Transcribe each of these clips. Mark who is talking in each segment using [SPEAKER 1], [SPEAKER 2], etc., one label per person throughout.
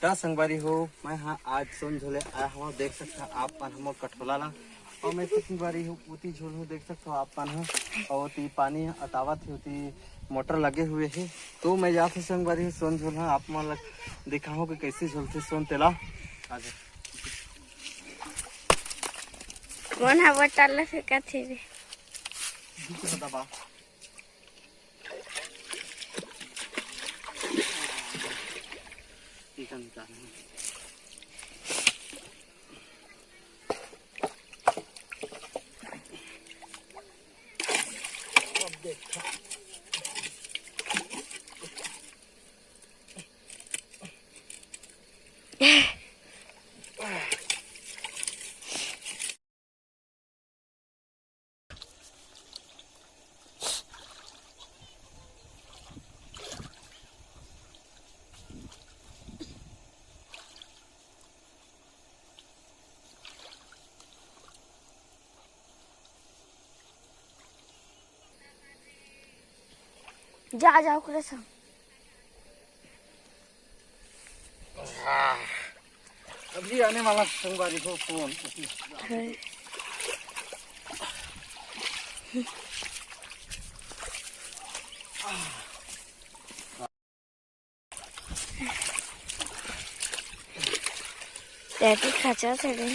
[SPEAKER 1] नमस्कार संगवारी हो। मैं हाँ आज सोन झोले आया हूँ। देख सकते हैं आप मन हम कठोला ला और मैं संगवारी हूँ उती झोल हूँ। देख सकते हो आप मन और ती पानी अतावत है उती मोटर लगे हुए है। तो मैं यहाँ से संगवारी हूँ सोन झोल हाँ आप मन दिखाऊँ कि कैसे झोलते सोन तेला आज
[SPEAKER 2] कौन है वो टाला फेंका थे रे
[SPEAKER 1] दबा
[SPEAKER 2] जा जाओ करे सब
[SPEAKER 1] अभी आने वाला संगवारी हो फोन
[SPEAKER 2] टैटू खचा थे रे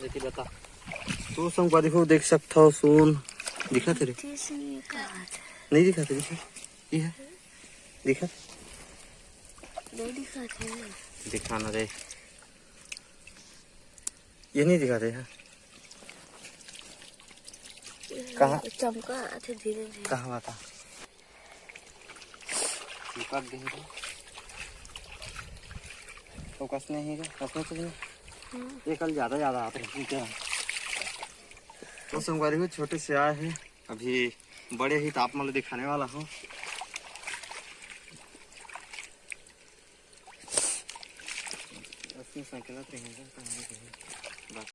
[SPEAKER 2] देखिए बता तो संगवारी हो देख सकता हो सोन दिखा तेरे नहीं दिखा तेरे ये है दिखा नहीं दिखाते
[SPEAKER 1] दिखाना रे ये नहीं दिखाते हैं कहाँ
[SPEAKER 2] चमका थे धीरे धीरे
[SPEAKER 1] कहाँ बता चिपक गई तो कसने ही कसने चाहिए ये कल ज्यादा आते हैं क्या तो संगवारी हो छोटे से आए हैं अभी बड़े ही तापमान दिखाने वाला हूँ साइकिल